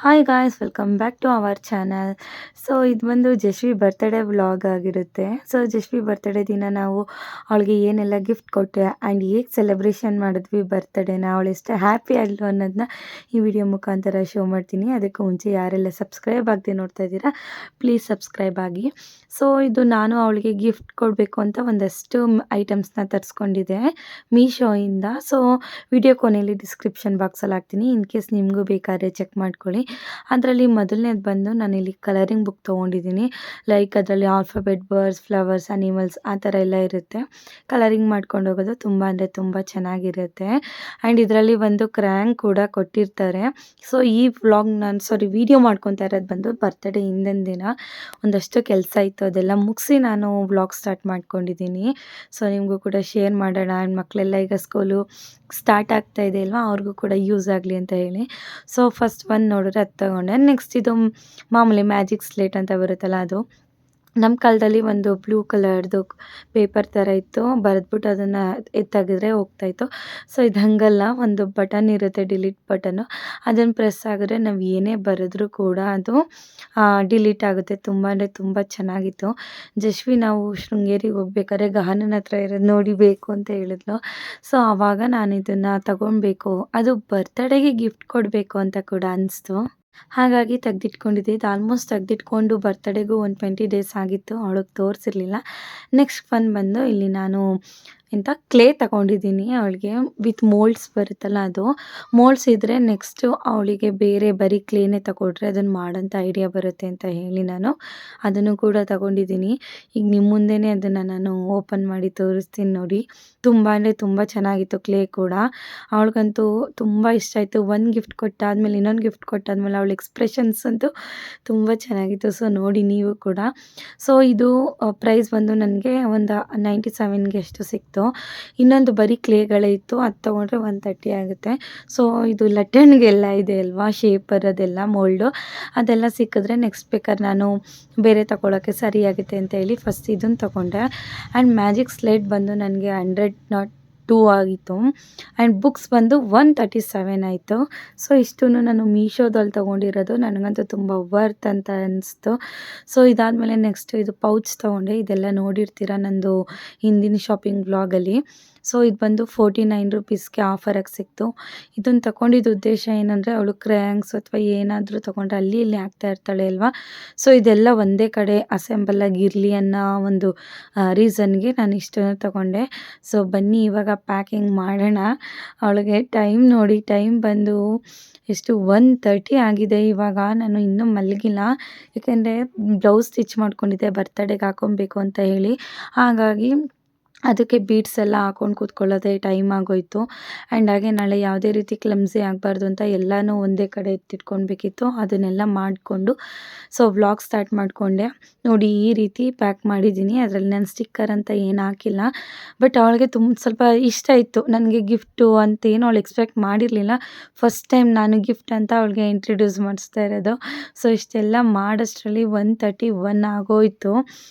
Hi guys welcome back to our channel. So ಇದು ಬಂದು Jashvi birthday vlog ಆಗಿರುತ್ತೆ. So Jashvi birthday ದಿನ ನಾವು ಅವಳಿಗೆ ಏನೆಲ್ಲ ಗಿಫ್ಟ್ ಕೊಟ್ಟೆ ಆ್ಯಂಡ್ ಹೇಗೆ ಸೆಲೆಬ್ರೇಷನ್ ಮಾಡಿದ್ವಿ ಬರ್ತ್ಡೇನ, ಅವಳು ಎಷ್ಟು ಹ್ಯಾಪಿ ಆಗಲು ಅನ್ನೋದನ್ನ ಈ ವಿಡಿಯೋ ಮುಖಾಂತರ ಶೋ ಮಾಡ್ತೀನಿ. ಅದಕ್ಕೂ ಮುಂಚೆ ಯಾರೆಲ್ಲ ಸಬ್ಸ್ಕ್ರೈಬ್ ಆಗದೆ ನೋಡ್ತಾ ಇದ್ದೀರಾ ಪ್ಲೀಸ್ ಸಬ್ಸ್ಕ್ರೈಬ್ ಆಗಿ. ಸೊ ಇದು ನಾನು ಅವಳಿಗೆ ಗಿಫ್ಟ್ ಕೊಡಬೇಕು ಅಂತ ಒಂದಷ್ಟು ಐಟಮ್ಸ್ನ ತರಿಸ್ಕೊಂಡಿದ್ದೆ ಮೀಶೋಯಿಂದ. ಸೊ ವಿಡಿಯೋ ಕೊನೆಯಲ್ಲಿ ಡಿಸ್ಕ್ರಿಪ್ಷನ್ ಬಾಕ್ಸಲ್ಲಿ ಹಾಕ್ತೀನಿ, ಇನ್ ಕೇಸ್ ನಿಮಗೂ ಬೇಕಾದ್ರೆ ಚೆಕ್ ಮಾಡ್ಕೊಳ್ಳಿ. ಅದರಲ್ಲಿ ಮೊದಲನೇದು ಬಂದು ನಾನಿಲ್ಲಿ ಕಲರಿಂಗ್ ಬುಕ್ ತೊಗೊಂಡಿದ್ದೀನಿ. ಲೈಕ್ ಅದರಲ್ಲಿ ಆಲ್ಫಾಬೆಟ್, ಬರ್ಡ್ಸ್, ಫ್ಲವರ್ಸ್, ಅನಿಮಲ್ಸ್ ಆ ಥರ ಎಲ್ಲ ಇರುತ್ತೆ. ಕಲರಿಂಗ್ ಮಾಡ್ಕೊಂಡು ಹೋಗೋದು ತುಂಬ ಅಂದರೆ ತುಂಬ ಚೆನ್ನಾಗಿರುತ್ತೆ. ಆ್ಯಂಡ್ ಇದರಲ್ಲಿ ಒಂದು ಕ್ರ್ಯಾಂಕ್ ಕೂಡ ಕೊಟ್ಟಿರ್ತಾರೆ. ಸೊ ಈ ವ್ಲಾಗ್ ವಿಡಿಯೋ ಮಾಡ್ಕೊತಾ ಇರೋದು ಬಂದು ಬರ್ತ್ಡೇ ಹಿಂದಿನ ದಿನ. ಒಂದಷ್ಟು ಕೆಲಸ ಇತ್ತು, ಅದೆಲ್ಲ ಮುಗಿಸಿ ನಾನು ವ್ಲಾಗ್ ಸ್ಟಾರ್ಟ್ ಮಾಡ್ಕೊಂಡಿದ್ದೀನಿ. ಸೊ ನಿಮಗೂ ಕೂಡ ಶೇರ್ ಮಾಡೋಣ. ಆ್ಯಂಡ್ ಮಕ್ಕಳೆಲ್ಲ ಈಗ ಸ್ಕೂಲು ಸ್ಟಾರ್ಟ್ ಆಗ್ತಾ ಇದೆ ಅಲ್ವಾ, ಅವ್ರಿಗೂ ಕೂಡ ಯೂಸ್ ಆಗಲಿ ಅಂತ ಹೇಳಿ. ಸೊ ಫಸ್ಟ್ ಒಂದು ನೋಡಿದ್ರೆ ಅದು ತೊಗೊಂಡೆ. ನೆಕ್ಸ್ಟ್ ಇದು ಮಾಮೂಲಿ ಮ್ಯಾಜಿಕ್ ಸ್ಲೇಟ್ ಅಂತ ಬರುತ್ತಲ್ಲ ಅದು. ನಮ್ಮ ಕಾಲದಲ್ಲಿ ಒಂದು ಬ್ಲೂ ಕಲರ್ದು ಪೇಪರ್ ಥರ ಇತ್ತು, ಬರೆದ್ಬಿಟ್ಟು ಅದನ್ನು ತೆಗೆದ್ರೆ ಹೋಗ್ತಾಯಿತ್ತು. ಸೊ ಇದು ಹಂಗಲ್ಲ, ಒಂದು ಬಟನ್ ಇರುತ್ತೆ, ಡಿಲೀಟ್ ಬಟನ್ನು. ಅದನ್ನು ಪ್ರೆಸ್ ಆಗಿದ್ರೆ ನಾವು ಏನೇ ಬರೆದ್ರೂ ಕೂಡ ಅದು ಡಿಲೀಟ್ ಆಗುತ್ತೆ. ತುಂಬ ಅಂದರೆ ತುಂಬ ಚೆನ್ನಾಗಿತ್ತು. ಜಶ್ವಿ ನಾವು ಶೃಂಗೇರಿಗೆ ಹೋಗ್ಬೇಕಾದ್ರೆ ಗಹನನ ಹತ್ರ ಇರೋದು ನೋಡಿ ಬೇಕು ಅಂತ ಹೇಳಿದ್ಲು. ಸೊ ಆವಾಗ ನಾನು ಇದನ್ನು ತಗೊಳ್ಬೇಕು, ಅದು ಬರ್ತ್ಡೇಗೆ ಗಿಫ್ಟ್ ಕೊಡಬೇಕು ಅಂತ ಕೂಡ ಅನಿಸ್ತು. ಹಾಗಾಗಿ ತೆಗ್ದಿಟ್ಕೊಂಡಿದ್ದೆ. ಇದು ಆಲ್ಮೋಸ್ಟ್ ತೆಗ್ದಿಟ್ಕೊಂಡು ಬರ್ತ್ಡೇಗೂ ಒಂದು 20 ಡೇಸ್ ಆಗಿತ್ತು, ಅವಳಿಗೆ ತೋರಿಸಿರ್ಲಿಲ್ಲ. ನೆಕ್ಸ್ಟ್ ಬಂದು ಇಲ್ಲಿ ನಾನು ಕ್ಲೇ ತಗೊಂಡಿದ್ದೀನಿ ಅವಳಿಗೆ, ವಿತ್ ಮೋಲ್ಡ್ಸ್ ಬರುತ್ತಲ್ಲ ಅದು. ಮೋಲ್ಡ್ಸ್ ಇದ್ದರೆ ನೆಕ್ಸ್ಟು ಅವಳಿಗೆ ಬೇರೆ ಬರೀ ಕ್ಲೇನೇ ತಗೊಂಡ್ರೆ ಅದನ್ನು ಮಾಡೋಂಥ ಐಡಿಯಾ ಬರುತ್ತೆ ಅಂತ ಹೇಳಿ ನಾನು ಅದನ್ನು ಕೂಡ ತಗೊಂಡಿದ್ದೀನಿ. ಈಗ ನಿಮ್ಮ ಮುಂದೆನೇ ಅದನ್ನು ನಾನು ಓಪನ್ ಮಾಡಿ ತೋರಿಸ್ತೀನಿ ನೋಡಿ. ತುಂಬ ಅಂದರೆ ತುಂಬ ಚೆನ್ನಾಗಿತ್ತು ಕ್ಲೇ ಕೂಡ. ಅವಳಿಗಂತೂ ತುಂಬ ಇಷ್ಟ ಆಯಿತು. ಒಂದು ಗಿಫ್ಟ್ ಕೊಟ್ಟಾದಮೇಲೆ ಇನ್ನೊಂದು ಗಿಫ್ಟ್ ಕೊಟ್ಟಾದಮೇಲೆ ಅವಳ ಎಕ್ಸ್ಪ್ರೆಷನ್ಸ್ ಅಂತೂ ತುಂಬ ಚೆನ್ನಾಗಿತ್ತು. ಸೊ ನೋಡಿ ನೀವು ಕೂಡ. ಸೊ ಇದು ಪ್ರೈಸ್ ಬಂದು ನನಗೆ ಒಂದು 97ಗೆ ಎಷ್ಟು ಸಿಕ್ತು. ಇನ್ನೊಂದು ಬರೀ ಕ್ಲೇಗಳೇ ಇತ್ತು, ಅದು ತೊಗೊಂಡ್ರೆ 130 ಆಗುತ್ತೆ. ಸೊ ಇದು ಲಟ್ಟಣಿಗೆಲ್ಲ ಇದೆ ಅಲ್ವಾ, ಶೇಪ್ ಬರೋದೆಲ್ಲ ಮೋಲ್ಡು, ಅದೆಲ್ಲ ಸಿಕ್ಕಿದ್ರೆ ನೆಕ್ಸ್ಟ್ ಬೇಕಾದ್ರೆ ನಾನು ಬೇರೆ ತಗೊಳ್ಳೋಕ್ಕೆ ಸರಿಯಾಗುತ್ತೆ ಅಂತ ಹೇಳಿ ಫಸ್ಟ್ ಇದನ್ನು ತೊಗೊಂಡೆ. ಆ್ಯಂಡ್ ಮ್ಯಾಜಿಕ್ ಸ್ಲೇಟ್ ಬಂದು ನನಗೆ 102 ಆಗಿತ್ತು. ಆ್ಯಂಡ್ ಬುಕ್ಸ್ ಬಂದು 137 ಆಯಿತು. ಸೊ ಇಷ್ಟೂ ನಾನು ಮೀಶೋದಲ್ಲಿ ತೊಗೊಂಡಿರೋದು, ನನಗಂತೂ ತುಂಬ ವರ್ತ್ ಅಂತ ಅನಿಸ್ತು. ಸೊ ಇದಾದಮೇಲೆ ನೆಕ್ಸ್ಟ್ ಇದು ಪೌಚ್ ತೊಗೊಂಡೆ. ಇದೆಲ್ಲ ನೋಡಿರ್ತೀರ ನಂದು ಹಿಂದಿನ ಶಾಪಿಂಗ್ ವ್ಲಾಗಲ್ಲಿ. ಸೊ ಇದು ಬಂದು 49 ರುಪೀಸ್ಗೆ ಆಫರಾಗಿ ಸಿಕ್ತು. ಇದನ್ನು ತಗೊಂಡಿದ್ದು ಉದ್ದೇಶ ಏನಂದರೆ, ಅವಳು ಕ್ರ್ಯಾಂಕ್ಸ್ ಅಥವಾ ಏನಾದರೂ ತೊಗೊಂಡ್ರೆ ಅಲ್ಲಿ ಇಲ್ಲಿ ಆಗ್ತಾ ಇರ್ತಾಳೆ ಅಲ್ವಾ. ಸೊ ಇದೆಲ್ಲ ಒಂದೇ ಕಡೆ ಅಸೆಂಬಲ್ ಆಗಿರಲಿ ಅನ್ನೋ ಒಂದು ರೀಸನ್ಗೆ ನಾನು ಇಷ್ಟನ್ನು ತೊಗೊಂಡೆ. ಸೊ ಬನ್ನಿ ಇವಾಗ ಪ್ಯಾಕಿಂಗ್ ಮಾಡೋಣ. ಅವಳಿಗೆ ಟೈಮ್ ನೋಡಿ, ಟೈಮ್ ಬಂದು ಎಷ್ಟು 1:30 ಆಗಿದೆ ಇವಾಗ. ನಾನು ಇನ್ನೂ ಮಲಗಿಲ್ಲ, ಯಾಕೆಂದರೆ ಬ್ಲೌಸ್ ಸ್ಟಿಚ್ ಮಾಡ್ಕೊಂಡಿದ್ದೆ ಬರ್ತ್ಡೇಗೆ ಹಾಕೊಬೇಕು ಅಂತ ಹೇಳಿ. ಹಾಗಾಗಿ ಅದಕ್ಕೆ ಬೀಡ್ಸ್ ಎಲ್ಲ ಹಾಕ್ಕೊಂಡು ಕೂತ್ಕೊಳ್ಳೋದೇ ಟೈಮ್ ಆಗೋಯಿತು. ಆ್ಯಂಡ್ ಹಾಗೆ ನಾಳೆ ಯಾವುದೇ ರೀತಿ ಕ್ಲಮ್ಸಿ ಆಗಬಾರ್ದು ಅಂತ ಎಲ್ಲನೂ ಒಂದೇ ಕಡೆ ಎತ್ತಿಟ್ಕೊಳ್ಬೇಕಿತ್ತು. ಅದನ್ನೆಲ್ಲ ಮಾಡಿಕೊಂಡು ಸೊ ವ್ಲಾಗ್ ಸ್ಟಾರ್ಟ್ ಮಾಡಿಕೊಂಡೆ. ನೋಡಿ ಈ ರೀತಿ ಪ್ಯಾಕ್ ಮಾಡಿದ್ದೀನಿ. ಅದರಲ್ಲಿ ನಾನು ಸ್ಟಿಕ್ಕರ್ ಅಂತ ಏನು ಹಾಕಿಲ್ಲ. ಬಟ್ ಅವಳಿಗೆ ಸ್ವಲ್ಪ ಇಷ್ಟ ಇತ್ತು. ನನಗೆ ಗಿಫ್ಟು ಅಂತ ಏನು ಅವಳು ಎಕ್ಸ್ಪೆಕ್ಟ್ ಮಾಡಿರಲಿಲ್ಲ. ಫಸ್ಟ್ ಟೈಮ್ ನಾನು ಗಿಫ್ಟ್ ಅಂತ ಅವಳಿಗೆ ಇಂಟ್ರಡ್ಯೂಸ್ ಮಾಡಿಸ್ತಾ ಇರೋದು. ಸೊ ಇಷ್ಟೆಲ್ಲ ಮಾಡೋಷ್ಟರಲ್ಲಿ 1:31 ಆಗೋಯಿತು.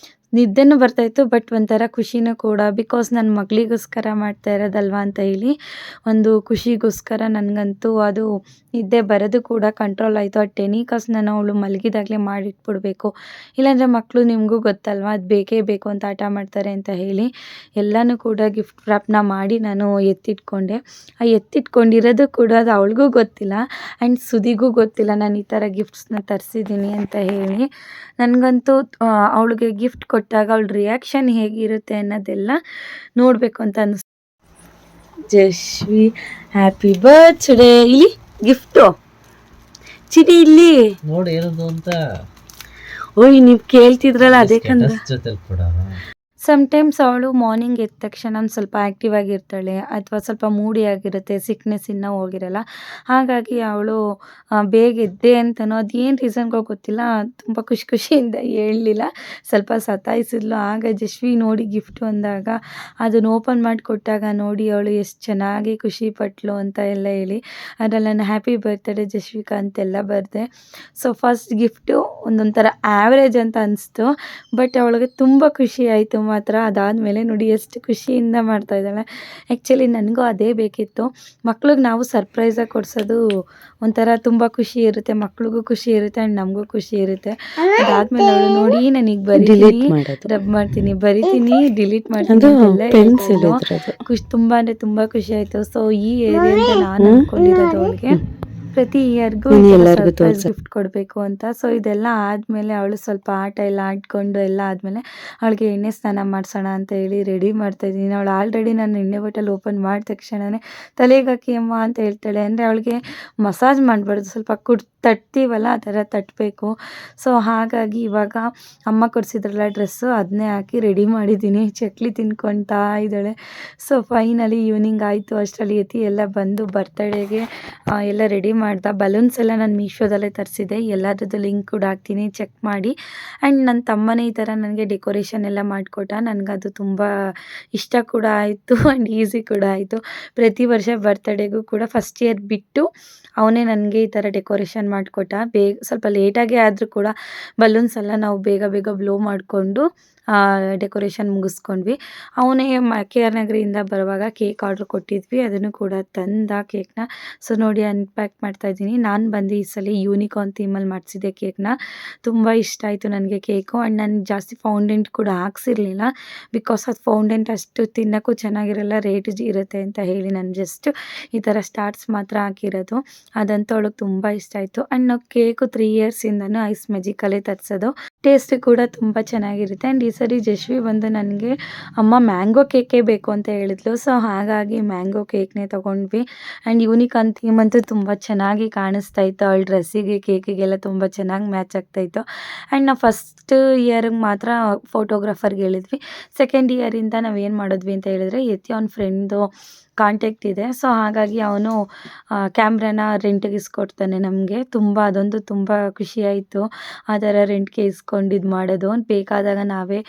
ನಿದ್ದೆನೂ ಬರ್ತಾಯಿತ್ತು, ಬಟ್ ಒಂಥರ ಖುಷಿನೂ ಕೂಡ. ಬಿಕಾಸ್ ನನ್ನ ಮಗಳಿಗೋಸ್ಕರ ಮಾಡ್ತಾ ಇರೋದಲ್ವ ಅಂತ ಹೇಳಿ ಒಂದು ಖುಷಿಗೋಸ್ಕರ ನನಗಂತೂ ಅದು ನಿದ್ದೆ ಬರೋದು ಕೂಡ ಕಂಟ್ರೋಲ್ ಆಯಿತು. ಆ ಟೆನಿಕಾಸ್ ನಾನು ಅವಳು ಮಲಗಿದಾಗಲೇ ಮಾಡಿಟ್ಬಿಡ್ಬೇಕು, ಇಲ್ಲಾಂದರೆ ಮಕ್ಕಳು ನಿಮಗೂ ಗೊತ್ತಲ್ವ, ಅದು ಬೇಕೇ ಬೇಕು ಅಂತ ಆಟ ಮಾಡ್ತಾರೆ ಅಂತ ಹೇಳಿ ಎಲ್ಲನೂ ಕೂಡ ಗಿಫ್ಟ್ ರ್ಯಾಪ್ನ ಮಾಡಿ ನಾನು ಎತ್ತಿಟ್ಕೊಂಡೆ. ಆ ಎತ್ತಿಟ್ಕೊಂಡಿರೋದು ಕೂಡ ಅದು ಅವಳಿಗೂ ಗೊತ್ತಿಲ್ಲ ಆ್ಯಂಡ್ ಸುದಿಗೂ ಗೊತ್ತಿಲ್ಲ ನಾನು ಈ ಥರ ಗಿಫ್ಟ್ಸ್ನ ತರಿಸಿದ್ದೀನಿ ಅಂತ ಹೇಳಿ. ನನಗಂತೂ ಅವಳಿಗೆ ಗಿಫ್ಟ್ ಕೊಟ್ಟಾಗ ಅವಳ ರಿಯಾಕ್ಷನ್ ಹೇಗಿರುತ್ತೆ ಅನ್ನೋದೆಲ್ಲ ನೋಡಬೇಕು ಅಂತ ಅನ್ನಿಸ್ತು. Jashvi happy birthday. ಇಲ್ಲಿ ಗಿಫ್ಟು ಚಿಡಿ ಇಲ್ಲಿ ನೋಡಿ ಏನದು ಅಂತ. ಓಯ್ ನೀವು ಕೇಳ್ತಿದ್ರಲ್ಲ ಅದೇ ಕಂದ. ಜೊತೆಲಿ ಕೂಡ ಸಮ್ಟೈಮ್ಸ್ ಅವಳು ಮಾರ್ನಿಂಗ್ ಎದ್ದ ತಕ್ಷಣ ಒಂದು ಸ್ವಲ್ಪ ಆ್ಯಕ್ಟಿವ್ ಆಗಿರ್ತಾಳೆ, ಅಥವಾ ಸ್ವಲ್ಪ ಮೂಡಿ ಆಗಿರುತ್ತೆ, ಸಿಕ್ನೆಸ್ ಇನ್ನೂ ಹೋಗಿರಲ್ಲ. ಹಾಗಾಗಿ ಅವಳು ಬೇಗ ಎದ್ದೆ ಅಂತನೋ ಅದೇನು ರೀಸನ್ಗೋ ಗೊತ್ತಿಲ್ಲ, ತುಂಬ ಖುಷಿಯಿಂದ ಹೇಳಲಿಲ್ಲ, ಸ್ವಲ್ಪ ಸತಾಯಿಸಿದ್ಲು. ಆಗ ಜಶ್ವಿ ನೋಡಿ ಗಿಫ್ಟು ಅಂದಾಗ ಅದನ್ನು ಓಪನ್ ಮಾಡಿ ಕೊಟ್ಟಾಗ ನೋಡಿ ಅವಳು ಎಷ್ಟು ಚೆನ್ನಾಗಿ ಖುಷಿ ಪಟ್ಲು ಅಂತ ಎಲ್ಲ ಹೇಳಿ ಅದರಲ್ಲಿ ನಾನು ಹ್ಯಾಪಿ ಬರ್ತ್ಡೇ ಜಶ್ವಿಕಾ ಅಂತೆಲ್ಲ ಬರೆದೆ. ಸೊ ಫಸ್ಟ್ ಗಿಫ್ಟು ಒಂದೊಂಥರ ಆ್ಯಾವ್ರೇಜ್ ಅಂತ ಅನಿಸ್ತು, ಬಟ್ ಅವಳಿಗೆ ತುಂಬ ಖುಷಿ ಆಯಿತು ಮಾತ್ರ ಅದಾದಮೇಲೆ ನೋಡಿ ಎಷ್ಟು ಖುಷಿಯಿಂದ ಮಾಡ್ತಾ ಇದ್ದಾಳೆ. ಆ್ಯಕ್ಚುಲಿ ನನಗೂ ಅದೇ ಬೇಕಿತ್ತು. ಮಕ್ಳಿಗೆ ನಾವು ಸರ್ಪ್ರೈಸಾಗಿ ಕೊಡಿಸೋದು ಒಂಥರ ತುಂಬ ಖುಷಿ ಇರುತ್ತೆ, ಮಕ್ಳಿಗೂ ಖುಷಿ ಇರುತ್ತೆ ಆ್ಯಂಡ್ ನಮಗೂ ಖುಷಿ ಇರುತ್ತೆ. ಅದಾದಮೇಲೆ ಅವಳು ನೋಡಿ ನನಗೆ ಬರಿತೀನಿ, ರಬ್ ಮಾಡ್ತೀನಿ, ಬರಿತೀನಿ, ಡಿಲೀಟ್ ಮಾಡ್ತೀನಿ ಅಂತೆಲ್ಲ ಹೇಳ್ತಾಯಿದ್ಲು. ತುಂಬ ಅಂದರೆ ತುಂಬ ಖುಷಿ ಆಯಿತು. ಸೊ ಈ ಏರಿಯಾ ಅಂತ ನಾನು ಅಂದ್ಕೊಂಡಿರೋದು ಅವಳಿಗೆ ಪ್ರತಿ ಇಯರ್ಗೂ ಸರ್ಪ್ರೈಸ್ ಗಿಫ್ಟ್ ಕೊಡಬೇಕು ಅಂತ. ಸೊ ಇದೆಲ್ಲ ಆದಮೇಲೆ ಅವಳು ಸ್ವಲ್ಪ ಆಟ ಎಲ್ಲ ಆಡ್ಕೊಂಡು ಎಲ್ಲ ಆದಮೇಲೆ ಅವಳಿಗೆ ಎಣ್ಣೆ ಸ್ನಾನ ಮಾಡಿಸೋಣ ಅಂತ ಹೇಳಿ ರೆಡಿ ಮಾಡ್ತಾಯಿದ್ದೀನಿ. ಅವಳು ಆಲ್ರೆಡಿ ನಾನು ಎಣ್ಣೆ ಬಾಟಲ್ ಓಪನ್ ಮಾಡಿದ ತಕ್ಷಣವೇ ತಲೆಗೆ ಹಾಕಿ ಅಮ್ಮ ಅಂತ ಹೇಳ್ತಾಳೆ. ಅಂದರೆ ಅವಳಿಗೆ ಮಸಾಜ್ ಮಾಡಬಾರ್ದು, ಸ್ವಲ್ಪ ತಟ್ತೀವಲ್ಲ ಆ ಥರ ತಟ್ಟಬೇಕು. ಸೊ ಹಾಗಾಗಿ ಇವಾಗ ಅಮ್ಮ ಕೊಡಿಸಿದ್ರಲ್ಲ ಡ್ರೆಸ್ಸು ಅದನ್ನೇ ಹಾಕಿ ರೆಡಿ ಮಾಡಿದ್ದೀನಿ. ಚಕ್ಲಿ ತಿನ್ಕೊತಾ ಇದ್ದಾಳೆ. ಸೊ ಫೈನಲಿ ಈವ್ನಿಂಗ್ ಆಯಿತು. ಅಷ್ಟರಲ್ಲಿ ಯತಿ ಎಲ್ಲ ಬಂದು ಬರ್ತಡೇಗೆ ಎಲ್ಲ ರೆಡಿ ಮಾಡ್ದೆ. ಬಲೂನ್ಸ್ ಎಲ್ಲ ನಾನು ಮೀಶೋದಲ್ಲೇ ತರಿಸಿದ್ದೆ, ಎಲ್ಲದರದ್ದು ಲಿಂಕ್ ಕೂಡ ಹಾಕ್ತೀನಿ, ಚೆಕ್ ಮಾಡಿ. ಆ್ಯಂಡ್ ನನ್ನ ತಮ್ಮನೇ ಈ ಥರ ನನಗೆ ಡೆಕೋರೇಷನ್ ಎಲ್ಲ ಮಾಡಿಕೊಟ್ಟ. ನನಗದು ತುಂಬ ಇಷ್ಟ ಕೂಡ ಆಯಿತು ಆ್ಯಂಡ್ ಈಸಿ ಕೂಡ ಆಯಿತು. ಪ್ರತಿ ವರ್ಷ ಬರ್ತಡೇಗೂ ಕೂಡ ಫಸ್ಟ್ ಇಯರ್ ಬಿಟ್ಟು ಅವನೇ ನನಗೆ ಈ ಥರ ಡೆಕೋರೇಷನ್ ಮಾಡಿಕೊಟ್ಟ. ಸ್ವಲ್ಪ ಲೇಟಾಗೇ ಆದರೂ ಕೂಡ ಬಲೂನ್ಸ್ ಎಲ್ಲ ನಾವು ಬೇಗ ಬೇಗ ಬ್ಲೋ ಮಾಡಿಕೊಂಡು ಡೆಕೋರೇಷನ್ ಮುಗಿಸ್ಕೊಂಡ್ವಿ. ಅವನೇ KR ನಗರಿಯಿಂದ ಬರುವಾಗ ಕೇಕ್ ಆರ್ಡ್ರ್ ಕೊಟ್ಟಿದ್ವಿ, ಅದನ್ನು ಕೂಡ ತಂದ ಕೇಕ್ನ. ಸೊ ನೋಡಿ ಅನ್ಪ್ಯಾಕ್ ಮಾಡ್ತಾಯಿದ್ದೀನಿ. ನಾನು ಬಂದು ಈ ಸಲ ಯೂನಿಕಾರ್ನ್ ಥೀಮಲ್ಲಿ ಮಾಡಿಸಿದ್ದೆ ಕೇಕ್ನ. ತುಂಬ ಇಷ್ಟ ಆಯಿತು ನನಗೆ ಕೇಕು. ಆ್ಯಂಡ್ ನಾನು ಜಾಸ್ತಿ ಫೌಂಡೆಂಟ್ ಕೂಡ ಹಾಕ್ಸಿರ್ಲಿಲ್ಲ, ಬಿಕಾಸ್ ಅದು ಫೌಂಡೆಂಟ್ ಅಷ್ಟು ತಿನ್ನೋಕ್ಕೂ ಚೆನ್ನಾಗಿರಲ್ಲ, ರೇಟ್ ಇರುತ್ತೆ ಅಂತ ಹೇಳಿ ನಾನು ಜಸ್ಟ್ ಈ ಥರ ಸ್ಟಾರ್ಸ್ ಮಾತ್ರ ಹಾಕಿರೋದು. ಅದಂತೂ ಅವಳಿಗೆ ತುಂಬ ಇಷ್ಟ ಆಯಿತು. ಆ್ಯಂಡ್ ನಾವು ಕೇಕು 3 ಇಯರ್ಸಿಂದನೂ ಐಸ್ ಮ್ಯಾಜಿಕಲ್ಲೇ ತರಿಸೋದು. ಟೇಸ್ಟ್ ಕೂಡ ತುಂಬ ಚೆನ್ನಾಗಿರುತ್ತೆ. ಆ್ಯಂಡ್ ಈ ಸರಿ ಜಶ್ವಿ ಬಂದು ನನಗೆ ಅಮ್ಮ ಮ್ಯಾಂಗೋ ಕೇಕೇ ಬೇಕು ಅಂತ ಹೇಳಿದ್ಲು. ಸೊ ಹಾಗಾಗಿ ಮ್ಯಾಂಗೋ ಕೇಕ್ನೇ ತೊಗೊಂಡ್ವಿ. ಆ್ಯಂಡ್ ಯೂನಿಕಾರ್ನ್ ಥೀಮ್ ಅಂತೂ ತುಂಬ ಚೆನ್ನಾಗಿ ಕಾಣಿಸ್ತಾ ಇತ್ತು. ಅವಳ ಡ್ರೆಸ್ಸಿಗೆ ಕೇಕಿಗೆಲ್ಲ ತುಂಬ ಚೆನ್ನಾಗಿ ಮ್ಯಾಚ್ ಆಗ್ತಾಯಿತ್ತು. ಆ್ಯಂಡ್ ನಾವು ಫಸ್ಟ್ ಇಯರ್ಗೆ ಮಾತ್ರ ಫೋಟೋಗ್ರಾಫರ್ಗೆ ಹೇಳಿದ್ವಿ. ಸೆಕೆಂಡ್ ಇಯರಿಂದ ನಾವೇನು ಮಾಡಿದ್ವಿ ಅಂತ ಹೇಳಿದ್ರೆ ಯತಿ ಅವ್ನ ಫ್ರೆಂಡ್ದು ಕಾಂಟ್ಯಾಕ್ಟ್ ಇದೆ. ಸೊ ಹಾಗಾಗಿ ಅವನು ಕ್ಯಾಮ್ರಾನ ರೆಂಟಿಗೆ ಇಸ್ಕೊಡ್ತಾನೆ ನಮಗೆ. ಅದೊಂದು ತುಂಬ ಖುಷಿಯಾಯಿತು ಆ ಥರ ರೆಂಟ್ಗೆ ಇಸ್ಕೊಂಡು ಇದು ಮಾಡೋದು. ಬೇಕಾದಾಗ ನಾವೇ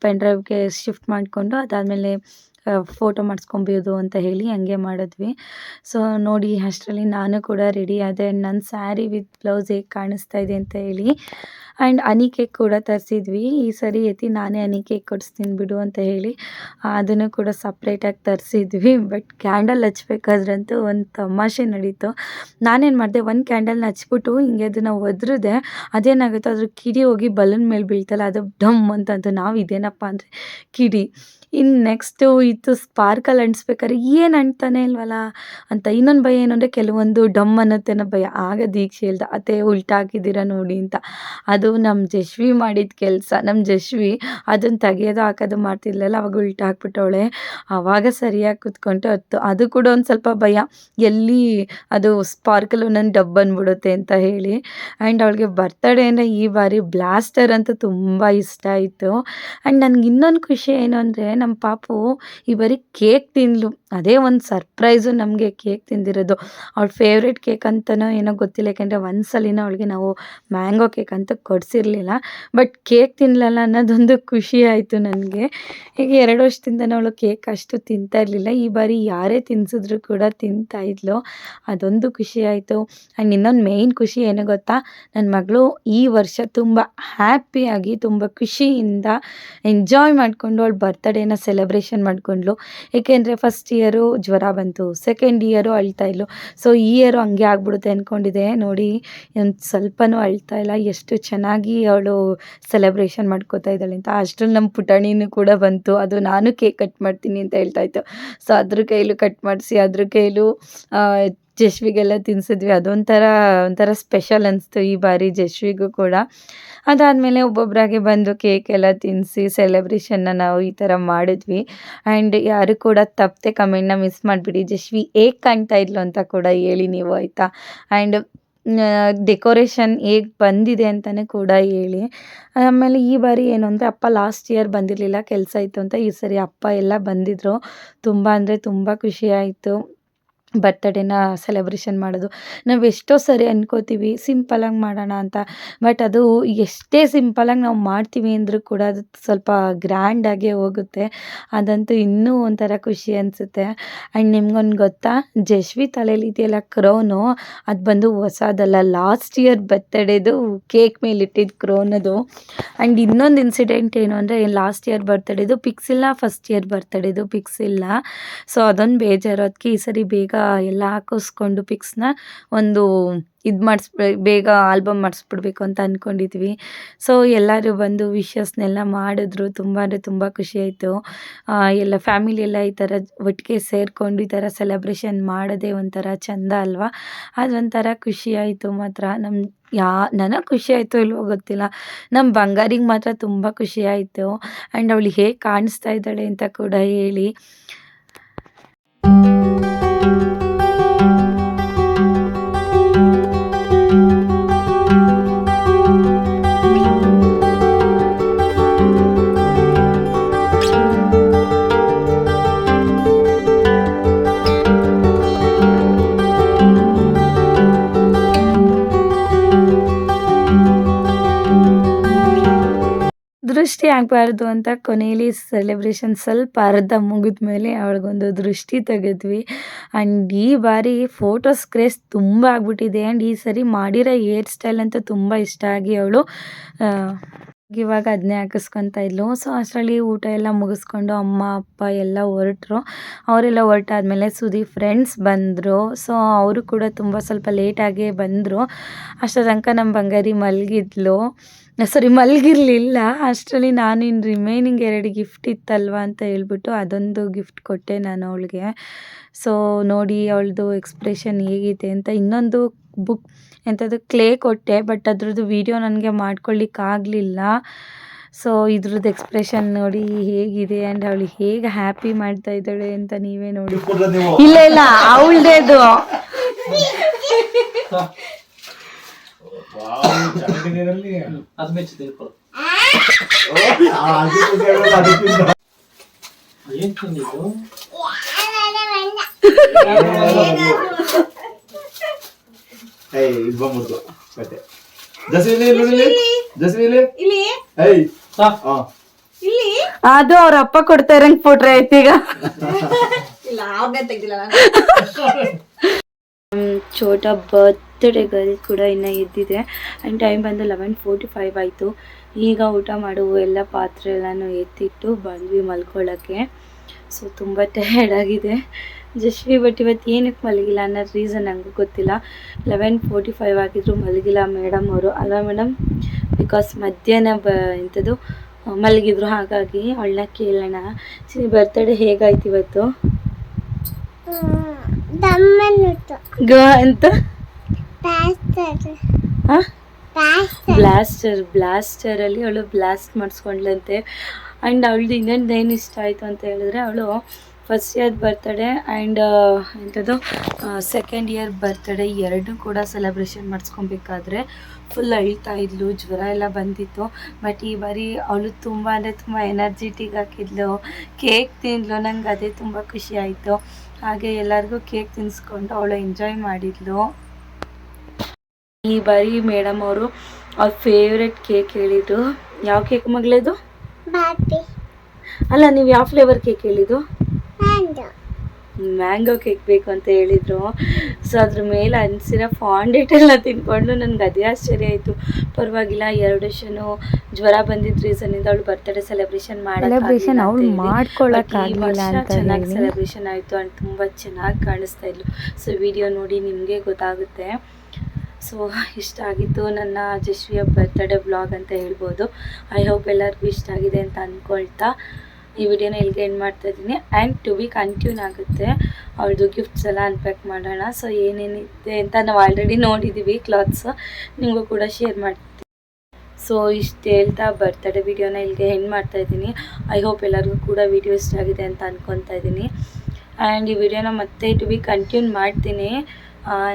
ಪೆನ್ ಡ್ರೈವ್ಗೆ ಶಿಫ್ಟ್ ಮಾಡಿಕೊಂಡು ಅದಾದಮೇಲೆ ಫೋಟೋ ಮಾಡಿಸ್ಕೊಬೋದು ಅಂತ ಹೇಳಿ ಹಂಗೆ ಮಾಡಿದ್ವಿ. ಸೊ ನೋಡಿ ಅಷ್ಟರಲ್ಲಿ ನಾನು ಕೂಡ ರೆಡಿ ಆದೆ. ನನ್ನ ಸ್ಯಾರಿ ವಿತ್ ಬ್ಲೌಸ್ ಹೇಗೆ ಕಾಣಿಸ್ತಾ ಇದೆ ಅಂತ ಹೇಳಿ. ಆ್ಯಂಡ್ ಹನಿ ಕೇಕ್ ಕೂಡ ತರಿಸಿದ್ವಿ. ಈ ಸರಿ ಯತಿ ನಾನೇ ಹನಿ ಕೇಕ್ ಕೊಡಿಸ್ತೀನಿ ಬಿಡು ಅಂತ ಹೇಳಿ ಅದನ್ನು ಕೂಡ ಸಪ್ರೇಟಾಗಿ ತರಿಸಿದ್ವಿ. ಬಟ್ ಕ್ಯಾಂಡಲ್ ಹಚ್ಬೇಕಾದ್ರಂತೂ ಒಂದು ತಮಾಷೆ ನಡೀತು. ನಾನೇನು ಮಾಡಿದೆ, ಒಂದು ಕ್ಯಾಂಡಲ್ನ ಹಚ್ಬಿಟ್ಟು ಹಿಂಗೆ ಅದನ್ನು ಒದ್ರಿದೆ. ಅದೇನಾಗುತ್ತೆ, ಅದ್ರ ಕಿಡಿ ಹೋಗಿ ಬಲೂನ್ ಮೇಲೆ ಬೀಳ್ತಲ್ಲ, ಅದು ಡಮ್ ಅಂತಂತು. ನಾವು ಇದೇನಪ್ಪ ಅಂದರೆ ಕಿಡಿ. ಇನ್ನು ನೆಕ್ಸ್ಟು ಇದು ಸ್ಪಾರ್ಕಲ್ ಅಂಟಿಸ್ಬೇಕಾದ್ರೆ ಏನು ಅಂಟ್ತಾನೆ ಇಲ್ವಲ್ಲ ಅಂತ ಇನ್ನೊಂದು ಭಯ ಏನು ಅಂದರೆ ಕೆಲವೊಂದು ಡಮ್ ಅನ್ನೋತ್ತೇನೋ ಭಯ. ಆಗ ದೀಕ್ಷೆ ಹೇಳ್ದ ಅತ್ತೆ ಉಲ್ಟಾ ಹಾಕಿದ್ದೀರಾ ನೋಡಿ ಅಂತ. ಅದು ನಮ್ಮ ಜಶ್ವಿ ಮಾಡಿದ ಕೆಲಸ. ನಮ್ಮ ಜಶ್ವಿ ಅದನ್ನು ತೆಗಿಯೋದು ಹಾಕೋದು ಮಾಡ್ತಿರ್ಲಿಲ್ಲ, ಅವಾಗ ಉಲ್ಟಾ ಹಾಕ್ಬಿಟ್ಟವಳೆ. ಆವಾಗ ಸರಿಯಾಗಿ ಕುತ್ಕೊಂತು. ಅದು ಕೂಡ ಒಂದು ಸ್ವಲ್ಪ ಭಯ, ಎಲ್ಲಿ ಅದು ಸ್ಪಾರ್ಕಲ್ ಒಂದೊಂದು ಡಬ್ ಬಂದ್ಬಿಡುತ್ತೆ ಅಂತ ಹೇಳಿ. ಆ್ಯಂಡ್ ಅವಳಿಗೆ ಬರ್ತಡೇ ಅಂದರೆ ಈ ಬಾರಿ ಬ್ಲಾಸ್ಟರ್ ಅಂತ ತುಂಬ ಇಷ್ಟ ಆಯಿತು. ಆ್ಯಂಡ್ ನನಗೆ ಇನ್ನೊಂದು ಖುಷಿ ಏನು ಅಂದರೆ ನಮ್ಮ ಪಾಪು ಈ ಬಾರಿ ಕೇಕ್ ತಿಂದ್ಲು. ಅದೇ ಒಂದು ಸರ್ಪ್ರೈಸು ನಮಗೆ, ಕೇಕ್ ತಿಂದಿರೋದು. ಅವಳ ಫೇವ್ರೆಟ್ ಕೇಕ್ ಅಂತನೋ ಏನೋ ಗೊತ್ತಿಲ್ಲ, ಯಾಕೆಂದರೆ ಒಂದು ಸಲಿನ ಅವಳಿಗೆ ನಾವು ಮ್ಯಾಂಗೋ ಕೇಕ್ ಅಂತ ಕೊಡಿಸಿರ್ಲಿಲ್ಲ. ಬಟ್ ಕೇಕ್ ತಿನ್ನಲಲ್ಲ ಅನ್ನೋದೊಂದು ಖುಷಿ ಆಯಿತು ನನಗೆ. ಈಗ 2 ವರ್ಷದಿಂದನೂ ಅವಳು ಕೇಕ್ ಅಷ್ಟು ತಿಂತಾ ಇರಲಿಲ್ಲ. ಈ ಬಾರಿ ಯಾರೇ ತಿನ್ಸಿದ್ರು ಕೂಡ ತಿಂತಾಯಿದ್ಲು. ಅದೊಂದು ಖುಷಿ ಆಯಿತು. ಆ್ಯಂಡ್ ಇನ್ನೊಂದು ಮೇಯ್ನ್ ಖುಷಿ ಏನು ಗೊತ್ತಾ, ನನ್ನ ಮಗಳು ಈ ವರ್ಷ ತುಂಬ ಹ್ಯಾಪಿಯಾಗಿ ತುಂಬ ಖುಷಿಯಿಂದ ಎಂಜಾಯ್ ಮಾಡಿಕೊಂಡು ಅವಳ ಬರ್ತಡೇನ ಸೆಲೆಬ್ರೇಷನ್ ಮಾಡಿಕೊಂಡ್ಳು. ಏಕೆಂದರೆ ಫಸ್ಟ್ ಇಯರು ಜ್ವರ ಬಂತು, ಸೆಕೆಂಡ್ ಇಯರು ಅಳ್ತಾಯಿದ್ಲು. ಸೊ ಈ ಇಯರು ಹಂಗೆ ಆಗ್ಬಿಡುತ್ತೆ ಅಂದ್ಕೊಂಡಿದ್ದೆ. ನೋಡಿ ಒಂದು ಸ್ವಲ್ಪನೂ ಅಳ್ತಾ ಇಲ್ಲ, ಎಷ್ಟು ಚೆನ್ನಾಗಿ ಅವಳು ಸೆಲೆಬ್ರೇಷನ್ ಮಾಡ್ಕೋತಾ ಇದ್ದಾಳೆ ಅಂತ. ಅಷ್ಟರಲ್ಲಿ ನಮ್ಮ ಪುಟಾಣಿನೂ ಕೂಡ ಬಂತು. ಅದು ನಾನು ಕೇಕ್ ಕಟ್ ಮಾಡ್ತೀನಿ ಅಂತ ಹೇಳ್ತಾಯಿತ್ತು. ಸೊ ಅದ್ರ ಕೈಲೂ ಕಟ್ ಮಾಡಿಸಿ ಅದ್ರ ಕೈಲೂ ಜಶ್ವಿಗೆಲ್ಲ ತಿನ್ನಿಸಿದ್ವಿ. ಒಂಥರ ಸ್ಪೆಷಲ್ ಅನಿಸ್ತು ಈ ಬಾರಿ ಜಶ್ವಿಗೂ ಕೂಡ. ಅದಾದಮೇಲೆ ಒಬ್ಬೊಬ್ಬರಾಗೆ ಬಂದು ಕೇಕ್ ಎಲ್ಲ ತಿನ್ನಿಸಿ ಸೆಲೆಬ್ರೇಷನ್ನ ನಾವು ಈ ಥರ ಮಾಡಿದ್ವಿ. ಆ್ಯಂಡ್ ಯಾರು ಕೂಡ ತಪ್ಪದೆ ಕಮೆಂಟ್ನ ಮಿಸ್ ಮಾಡಿಬಿಡಿ, ಜಶ್ವಿ ಹೇಗೆ ಕಾಣ್ತಾ ಇದ್ಲು ಅಂತ ಕೂಡ ಹೇಳಿ ನೀವು, ಆಯಿತಾ. ಆ್ಯಂಡ್ ಡೆಕೋರೇಷನ್ ಹೇಗೆ ಬಂದಿದೆ ಅಂತಲೇ ಕೂಡ ಹೇಳಿ. ಆಮೇಲೆ ಈ ಬಾರಿ ಏನು ಅಂದರೆ ಅಪ್ಪ ಲಾಸ್ಟ್ ಇಯರ್ ಬಂದಿರಲಿಲ್ಲ, ಕೆಲಸ ಇತ್ತು ಅಂತ. ಈ ಸರಿ ಅಪ್ಪ ಎಲ್ಲ ಬಂದಿದ್ದರು. ತುಂಬ ಅಂದರೆ ತುಂಬ ಖುಷಿಯಾಯಿತು. ಬರ್ತಡೇನ ಸೆಲೆಬ್ರೇಷನ್ ಮಾಡೋದು. ನಾವು ಎಷ್ಟೋ ಸರಿ ಅನ್ಕೋತೀವಿ ಸಿಂಪಲಾಗಿ ಮಾಡೋಣ ಅಂತ. ಬಟ್ ಅದು ಎಷ್ಟೇ ಸಿಂಪಲಾಗಿ ನಾವು ಮಾಡ್ತೀವಿ ಅಂದರೂ ಕೂಡ ಅದು ಸ್ವಲ್ಪ ಗ್ರ್ಯಾಂಡಾಗೇ ಹೋಗುತ್ತೆ. ಅದಂತೂ ಇನ್ನೂ ಒಂಥರ ಖುಷಿ ಅನಿಸುತ್ತೆ. ಆ್ಯಂಡ್ ನಿಮ್ಗೊಂದು ಗೊತ್ತಾ, ಜಶ್ವಿ ತಲೆಯಲ್ಲಿ ಇದೆಯಲ್ಲ ಕ್ರೌನು, ಅದು ಬಂದು ಹೊಸದಲ್ಲ, ಲಾಸ್ಟ್ ಇಯರ್ ಬರ್ತಡೇದು ಕೇಕ್ ಮೇಲೆ ಇಟ್ಟಿದ್ದು ಕ್ರೌನ್ ಅದು. ಆ್ಯಂಡ್ ಇನ್ನೊಂದು ಇನ್ಸಿಡೆಂಟ್ ಏನು ಅಂದರೆ, ಲಾಸ್ಟ್ ಇಯರ್ ಬರ್ತಡೇದು ಪಿಕ್ಸ್ ಇಲ್ಲ, ಫಸ್ಟ್ ಇಯರ್ ಬರ್ತಡೇದು ಪಿಕ್ಸ್ ಇಲ್ಲ. ಸೊ ಅದೊಂದು ಬೇಜಾರು. ಅದಕ್ಕೆ ಈ ಸರಿ ಬೇಗ ಎಲ್ಲ ಹಾಕಿಸ್ಕೊಂಡು ಪಿಕ್ಸ್ನ ಒಂದು ಬೇಗ ಆಲ್ಬಮ್ ಮಾಡಿಸ್ಬಿಡ್ಬೇಕು ಅಂತ ಅಂದ್ಕೊಂಡಿದ್ವಿ. ಸೊ ಎಲ್ಲರೂ ಬಂದು ವಿಶಸ್ನೆಲ್ಲ ಮಾಡಿದ್ರು. ತುಂಬ ಅಂದರೆ ತುಂಬ ಖುಷಿಯಾಯಿತು. ಎಲ್ಲ ಫ್ಯಾಮಿಲಿ ಎಲ್ಲ ಈ ಥರ ಒಟ್ಟಿಗೆ ಸೇರಿಕೊಂಡು ಈ ಥರ ಸೆಲೆಬ್ರೇಷನ್ ಮಾಡೋದೇ ಒಂಥರ ಚೆಂದ ಅಲ್ವಾ. ಅದೊಂಥರ ಖುಷಿಯಾಯಿತು ಮಾತ್ರ. ನನಗೆ ಖುಷಿ ಆಯಿತು ಇಲ್ವೋ ಗೊತ್ತಿಲ್ಲ, ನಮ್ಮ ಬಂಗಾರಿಗೆ ಮಾತ್ರ ತುಂಬ ಖುಷಿಯಾಯಿತು. ಆ್ಯಂಡ್ ಅವಳು ಹೇಗೆ ಕಾಣಿಸ್ತಾ ಇದ್ದಾಳೆ ಅಂತ ಕೂಡ ಹೇಳಿ. ದೃಷ್ಟಿ ಆಗಬಾರ್ದು ಅಂತ ಕೊನೆಯಲ್ಲಿ ಸೆಲೆಬ್ರೇಷನ್ ಸ್ವಲ್ಪ ಅರ್ಧ ಮುಗಿದ ಮೇಲೆ ಅವಳಿಗೊಂದು ದೃಷ್ಟಿ ತೆಗೆದ್ವಿ. ಆ್ಯಂಡ್ ಈ ಬಾರಿ ಫೋಟೋಸ್ ಕ್ರೇಜ್ ತುಂಬ ಆಗ್ಬಿಟ್ಟಿದೆ. ಆ್ಯಂಡ್ ಈ ಸರಿ ಮಾಡಿರೋ ಹೇರ್ ಸ್ಟೈಲ್ ಅಂತ ತುಂಬ ಇಷ್ಟ ಆಗಿ ಅವಳು ಇವಾಗ ಅದನ್ನೇ ಹಾಕಿಸ್ಕೊತಾ ಇದ್ಲು. ಸೊ ಅಷ್ಟರಲ್ಲಿ ಊಟ ಎಲ್ಲ ಮುಗಿಸ್ಕೊಂಡು ಅಮ್ಮ ಅಪ್ಪ ಎಲ್ಲ ಹೊರಟರು. ಅವರೆಲ್ಲ ಹೊರಟಾದ್ಮೇಲೆ ಸುದೀಪ್ ಫ್ರೆಂಡ್ಸ್ ಬಂದರು. ಸೊ ಅವರು ಕೂಡ ತುಂಬ ಸ್ವಲ್ಪ ಲೇಟಾಗೇ ಬಂದರು. ಅಷ್ಟರ ತನಕ ನಮ್ಮ ಬಂಗಾರಿ ಮಲಗಿರಲಿಲ್ಲ. ಅಷ್ಟರಲ್ಲಿ ನಾನು ಇನ್ನು ರಿಮೈನಿಂಗ್ 2 ಗಿಫ್ಟ್ ಇತ್ತಲ್ವ ಅಂತ ಹೇಳ್ಬಿಟ್ಟು ಅದೊಂದು ಗಿಫ್ಟ್ ಕೊಟ್ಟೆ ನಾನು ಅವಳಿಗೆ. ಸೊ ನೋಡಿ ಅವಳದು ಎಕ್ಸ್ಪ್ರೆಷನ್ ಹೇಗಿದೆ ಅಂತ. ಇನ್ನೊಂದು ಎಂಥದ್ದು ಕ್ಲೇ ಕೊಟ್ಟೆ, ಬಟ್ ಅದ್ರದ್ದು ವೀಡಿಯೋ ನನಗೆ ಮಾಡ್ಕೊಳ್ಳಿಕ್ಕಾಗಲಿಲ್ಲ. ಸೊ ಇದ್ರದ್ದು ಎಕ್ಸ್ಪ್ರೆಷನ್ ನೋಡಿ ಹೇಗಿದೆ. ಆ್ಯಂಡ್ ಅವಳು ಹೇಗೆ ಹ್ಯಾಪಿ ಮಾಡ್ತಾ ಇದ್ದಾಳೆ ಅಂತ ನೀವೇ ನೋಡಿ. ಇಲ್ಲ ಅವಳದೇ ಅದು. ಅದು ಅವ್ರ ಅಪ್ಪ ಕೊಡ್ತಾ ಇರಂಗ್ ಫೋಟ್ರೆ ಐತೀಗ. ಛೋಟಾ ಬರ್ತ್ಡೇ ಗರ್ಲ್ ಕೂಡ ಇನ್ನೂ ಎದ್ದಿದೆ. ಆ್ಯಂಡ್ ಟೈಮ್ ಬಂದು 11:45 ಆಯಿತು. ಈಗ ಊಟ ಮಾಡುವ ಎಲ್ಲ ಪಾತ್ರೆ ಎಲ್ಲನೂ ಎತ್ತಿಟ್ಟು ಬಂದ್ವಿ ಮಲ್ಕೊಳ್ಳೋಕ್ಕೆ. ಸೊ ತುಂಬ ಟಯರ್ಡ್ ಆಗಿದೆ ಜಶ್ವಿ. ಬಟ್ ಇವತ್ತು ಏನಕ್ಕೆ ಮಲಗಿಲ್ಲ ಅನ್ನೋ ರೀಸನ್ ನನಗೂ ಗೊತ್ತಿಲ್ಲ. 11:45 ಆಗಿದ್ರು ಮಲಗಿಲ್ಲ ಮೇಡಮ್ ಅವರು. ಅಲ್ವಾ ಮೇಡಮ್? ಬಿಕಾಸ್ ಮಧ್ಯಾಹ್ನ ಎಂಥದ್ದು ಮಲಗಿದ್ರು. ಹಾಗಾಗಿ ಅವಳನ್ನ ಕೇಳೋಣ. ಬರ್ತ್ಡೇ ಹೇಗಾಯ್ತು ಇವತ್ತು ಅಂತ? ಬ್ಲಾಸ್ಟರಲ್ಲಿ ಅವಳು ಬ್ಲಾಸ್ಟ್ ಮಾಡಿಸ್ಕೊಂಡ್ಲಂತೆ. ಆ್ಯಂಡ್ ಅವಳದು ಇನ್ನೊಂದು ಏನು ಇಷ್ಟ ಆಯಿತು ಅಂತ ಹೇಳಿದ್ರೆ, ಅವಳು ಫಸ್ಟ್ ಇಯರ್ ಬರ್ತಡೇ ಆ್ಯಂಡ್ ಎಂಥದ್ದು ಸೆಕೆಂಡ್ ಇಯರ್ ಬರ್ತಡೇ ಎರಡೂ ಕೂಡ ಸೆಲೆಬ್ರೇಷನ್ ಮಾಡಿಸ್ಕೊಬೇಕಾದ್ರೆ ಫುಲ್ ಅಳ್ತಾ ಇದ್ಲು. ಜ್ವರ ಎಲ್ಲ ಬಂದಿತ್ತು. ಬಟ್ ಈ ಬಾರಿ ಅವಳು ತುಂಬ ಅಂದರೆ ತುಂಬ ಎನರ್ಜಿಟಿಕ್ ಹಾಕಿದ್ಲು. ಕೇಕ್ ತಿಂದ್ಲು. ನಂಗೆ ಅದೇ ತುಂಬ ಖುಷಿ ಆಯಿತು. ಹಾಗೆ ಎಲ್ಲರಿಗೂ ಕೇಕ್ ತಿನ್ನಿಸ್ಕೊಂಡು ಅವಳು ಎಂಜಾಯ್ ಮಾಡಿದ್ಲು. ಈ ಬಾರಿ ಮೇಡಮ್ ಅವರು ಅವ್ರ ಫೇವ್ರೆಟ್ ಕೇಕ್ ಹೇಳಿದ್ರು. ಯಾವ ಕೇಕ್ ಮಗಳದು? ಅಲ್ಲ, ನೀವು ಯಾವ ಫ್ಲೇವರ್ ಕೇಕ್ ಹೇಳಿದ್ದು? ಮ್ಯಾಂಗೋ ಕೇಕ್ ಬೇಕು ಅಂತ ಹೇಳಿದರು. ಸೊ ಅದ್ರ ಮೇಲೆ ಅನ್ಸಿರೋ ಫಾಂಡೆಟ್ ಎಲ್ಲ ತಿನ್ಕೊಂಡು ನನಗೆ ಅದೇ ಆಶ್ಚರ್ಯ ಆಯಿತು. ಪರವಾಗಿಲ್ಲ, 2 ವರ್ಷನೂ ಜ್ವರ ಬಂದಿದ್ದ ರೀಸನಿಂದ ಅವಳು ಬರ್ತಡೇ ಸೆಲೆಬ್ರೇಷನ್ ಮಾಡ್ಕೊಳ್ಳೋಕ್ಕಾಗಲಿಲ್ಲ. ಚೆನ್ನಾಗಿ ಸೆಲೆಬ್ರೇಷನ್ ಆಯಿತು. ಆ್ಯಂಡ್ ತುಂಬ ಚೆನ್ನಾಗಿ ಕಾಣಿಸ್ತಾ ಇದ್ಲು. ಸೊ ವಿಡಿಯೋ ನೋಡಿ ನಿಮಗೆ ಗೊತ್ತಾಗುತ್ತೆ. ಸೊ ಇಷ್ಟ ಆಗಿತ್ತು ನನ್ನ ಜಶ್ವಿಯ ಬರ್ತ್ಡೇ ವ್ಲಾಗ್ ಅಂತ ಹೇಳ್ಬೋದು. ಐ ಹೋಪ್ ಎಲ್ಲರಿಗೂ ಇಷ್ಟ ಆಗಿದೆ ಅಂತ ಅಂದ್ಕೊಳ್ತಾ ಈ ವಿಡಿಯೋನ ಇಲ್ಲಿಗೆ ಎಂಡ್ ಮಾಡ್ತಾಯಿದ್ದೀನಿ. ಆ್ಯಂಡ್ ಟು ಬಿ ಕಂಟಿನ್ಯೂ ಆಗುತ್ತೆ. ಅವ್ಳದ್ದು ಗಿಫ್ಟ್ಸ್ ಎಲ್ಲ ಅನ್ಪ್ಯಾಕ್ ಮಾಡೋಣ. ಸೊ ಏನೇನಿದೆ ಅಂತ ನಾವು ಆಲ್ರೆಡಿ ನೋಡಿದ್ದೀವಿ. ಕ್ಲಾತ್ಸು ನಿಮಗೂ ಕೂಡ ಶೇರ್ ಮಾಡ್ತೀನಿ. ಸೊ ಇಷ್ಟು ಹೇಳ್ತಾ ಬರ್ತ್ಡೇ ವಿಡಿಯೋನ ಇಲ್ಲಿಗೆ ಎಂಡ್ ಮಾಡ್ತಾಯಿದ್ದೀನಿ. ಐ ಹೋಪ್ ಎಲ್ಲರಿಗೂ ಕೂಡ ವಿಡಿಯೋ ಇಷ್ಟ ಆಗಿದೆ ಅಂತ ಅಂದ್ಕೊತಾ ಇದ್ದೀನಿ. ಆ್ಯಂಡ್ ಈ ವಿಡಿಯೋನ ಮತ್ತೆ ಟು ಬಿ ಕಂಟಿನ್ಯೂ ಮಾಡ್ತೀನಿ.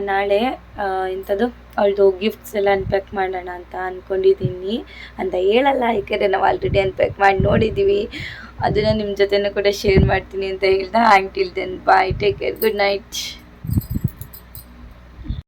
ನಾಳೆ ಇಂಥದ್ದು ಅವಳದು ಗಿಫ್ಟ್ಸ್ ಎಲ್ಲ ಅನ್ಪ್ಯಾಕ್ ಮಾಡೋಣ ಅಂತ ಅಂದ್ಕೊಂಡಿದ್ದೀನಿ ಅಂತ ಹೇಳಲ್ಲ, ಯಾಕೆಂದರೆ ನಾವು ಆಲ್ರೆಡಿ ಅನ್ಪ್ಯಾಕ್ ಮಾಡಿ ನೋಡಿದ್ದೀವಿ. ಅದನ್ನು ನಿಮ್ಮ ಜೊತೆನೂ ಕೂಡ ಶೇರ್ ಮಾಡ್ತೀನಿ ಅಂತ ಹೇಳ್ದೆ. And till then bye, take care, good night.